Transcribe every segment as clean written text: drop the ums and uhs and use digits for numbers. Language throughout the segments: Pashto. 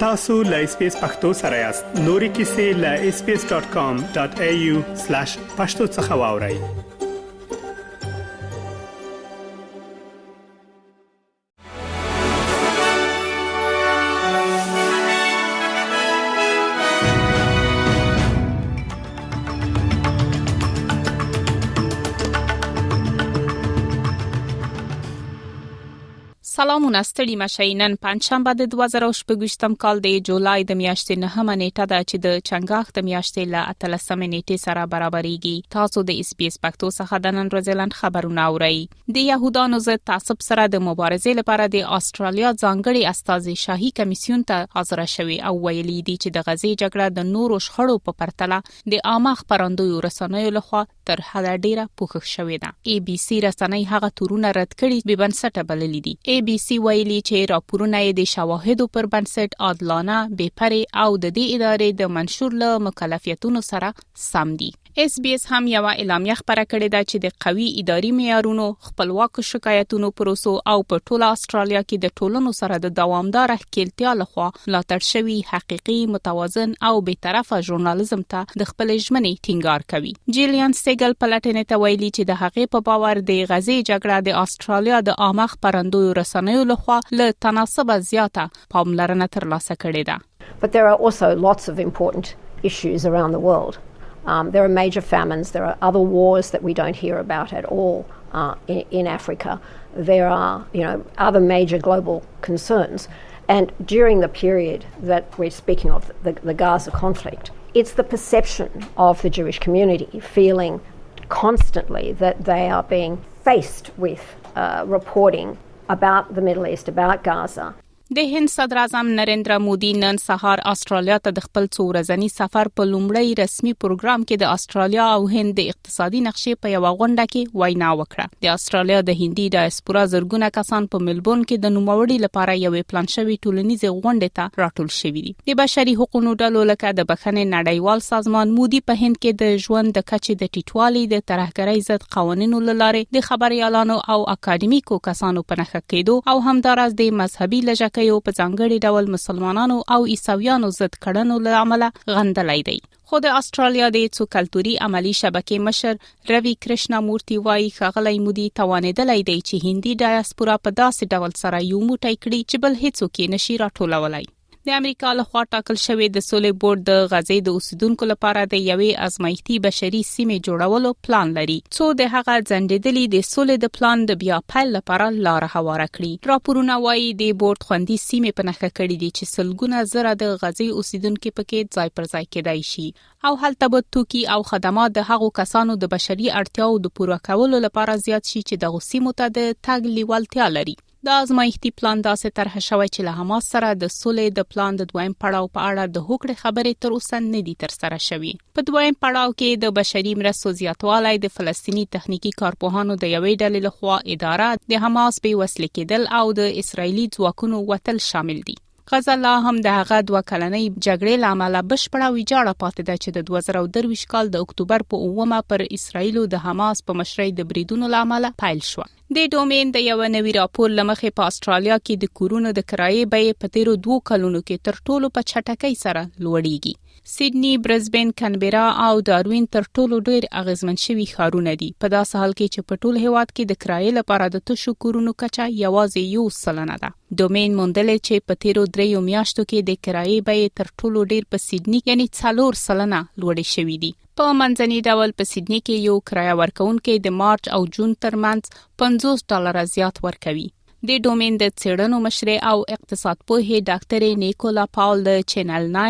تاسو له SBS پښتو سره یاست. نوري کیسې له sbs.com.au/pashto څخه واورئ. سلامونه ستړي مشئ. نن پنځشنبه د 2018 کال د جولای د میاشتې 9 نیټه ده چې د چنګاښ د میاشتې له 13 نیټې سره برابرېږي. تاسو د SBS پښتو څخه د نن ورځې خبرونه اورئ. د يهودانو ضد تعصب سره د مبارزې لپاره د استرالیا ځانګړي استازي شاهي کمیسیون ته حاضر شوي او ویلي دي چې د غزې جګړه د نورو شخړو په پرتله د عامه خبرندویو رسنیو لخوا تر حده ډیره پوښښ شوې ده. ABC رسنۍ هغه تورونه رد کړي بې بنسټه بللي دي. ABC ویلي چې راپورونه یې د شواهدو پر بنسټ عادلانه، بې پرې او د دې ادارې د منشور له مکلفیتونو سره سم دي. SBS هم یو اعلامیه خبره کړې ده چې د قوي اداري معیارونو، خپلواک شکایتونو پروسو او په ټوله استرالیا کې د ټولنو سره د دوامدار ښکېلتیا لخوا ملاتړ شوی حقيقي، متوازن او بی‌طرفه ژورنالیزم ته د خپل ژمنې ټینګار کوي. جیلیان سیګل پلټنې ته ویلي چې د هغې په باور د غزې جګړه د استرالیا د عامه خبرندویو رسنیو لخوا له تناسبه زیاته پاملرنه ترلاسه کړې ده. But there are also lots of important issues around the world. There are major famines. There are other wars that we don't hear about at all in Africa. There are, other major global concerns. And during the period that we're speaking of, the Gaza conflict, it's the perception of the Jewish community feeling constantly that they are being faced with reporting about the Middle East, about Gaza. د هند صدر اعظم نریندرا مودي نن سهار استرالیا ته د خپل څو ورځني سفر په لومړی رسمي پروګرام کې د استرالیا او هند د اقتصادي نقشې په یو غونډه کې وینا وکړه. د استرالیا د هندي ډایسپورا زرګونه کسان په ملبورن کې د نوموړي لپاره یو پلان شوی ټولنیز غونډه ته راټول شوي دي. د بشري حقوقو ډلو لکه د بخښنې نړیوال سازمان مودي په هند کې د ژوند د کچې د ټیټوالي، د ترهګرۍ ضد قوانینو لاره، د خبريالانو او اکاډمیکو کسانو په نښه کېدو او همداراز د مذهبي لږکیو په ځانګړي ډول مسلمانانو او عیسویانو ضد کړنو له امله غندلای دی. خو د استرالیا د څو کلتوري عملی شبکې مشر روی کرشنا مورتی وايي ښاغلی مودي توانېدلی دی چې هندي ډایسپورا په داسې ډول سره یو موټی کړي چې بل هیڅوک یې نشي راټولولای. د امریکا لخوا ټاکل شوی د سولې بورډ د غزې د اوسیدونکو لپاره د یوې ازمایښتي بشري سیمې جوړولو پلان لري، څو د هغه ځنډېدلې د سولې د پلان د بیا پیل لپاره لار هواره کړي. راپورونه وايي د بورډ خوندي سیمې په نښه کړي دي چې سلګونه زره د غزې اوسیدونکو پکې ځای پر ځای کېدای شي او هلته به توکي او خدمات د هغو کسانو د بشري اړتیاو د پوره کولو لپاره زیات شي چې د سیمو ته د تګ لیوالتیا لري. د ازمایښتي پلان داسې طرح شوی چې له حماس سره د سولې د پلان د دویم پړاو په اړه د هوکړې خبرې تر اوسه نه دي ترسره شوې. په دویم پړاو کې د بشري مرستو زیاتوالی، د فلسطیني تخنیکی کارپوهانو د یوې ډلې لخوا اداره، د حماس بې وسلې کېدل او د اسرایلی ځواکونو وتل شامل دي. غزه لا هم د هغه 2 کلنۍ جګړې لامل بشپړه ویجاړه پاتې ده چې د 2023 کال د اکتوبر په 9 پر اسرایلو د حماس په مشرۍ د بریدونو لامل پیل شو. د ډومین د یو نوي راپور لمخې په استرالیا کې د کورونو د کرایې بیې په تیرو 2 کلونو کې تر ټولو په چټکۍ سره لوړېږي. سیدنی، برزبن، کانبرا او داروین تر ټولو ډېر اغیزمن شوي ښارونه دي. په داسې حال کې چې په ټول هیواد کې د کرایې لپاره د تشو کورونو کچه یوازې 1% ده. ډومین موندلې چې په تیرو 3 میاشتو کې د کرایې بیې تر ټولو ډېر په سیدنی یعنی 4% لوړې شوې دي. په منځني ډول په سیدنی کې یو کرایه ورکونکي د مارچ او جون ترمنځ $50 زیات ورکوي. د ډومین د څېړنو مشر او اقتصاد پوهې ډاکټر نیکولا پاول د چینل 9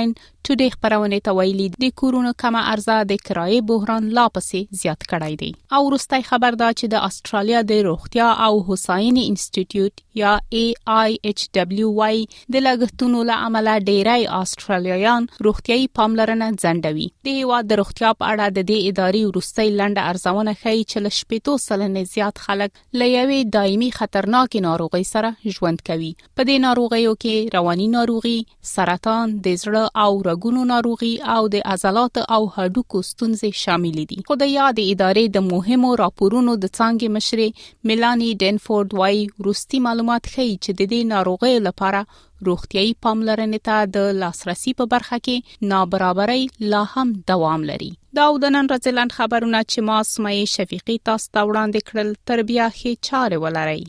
ټوډے خبرونه ته ویلي د کورونو کمه عرضه د کرایې بحران لا پسې زیات کړای دی. او وروستۍ خبر دا چې د استرالیا د روغتیا او هوساینې انسټیټیوټ یا AIHWY د لګښتونو له امله ډېری استرالیایان روغتیايي پاملرنه ځنډوي. د هیواد د روغتیا په اړه د دې ادارې وروستۍ لنډه ارزونه ښیي چې له 80% زیات خلک له یوې دایمي خطرناکې ناروغۍ ناروغي سره ژوند کوي. په دې ناروغیو کې رواني ناروغي، سرطان، د زړه او رګونو ناروغي او د عضلات او هډوکو ستونزې شامل دي. خو د یاد ادارې د مهمو راپورونو د څانګې مشرې میلانی ډینفورد وايي وروستي معلومات ښیي چې د دې ناروغۍ لپاره روغتيایي پاملرنې ته د لاسرسي په برخه کې نابرابرۍ لا هم دوام لري. دا د نن ورځې خبرونه چې ما سمې شفیقي تاسو ته وړاندې کړل، تر بیا ښې چارې ولرئ.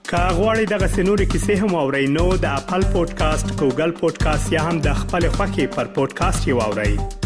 که غواړئ دغه سنوري کیسې هم واورئ نو د خپل پودکاسټ، ګوګل پودکاسټ یا هم د خپل خوښي پر پودکاسټ یې واورئ.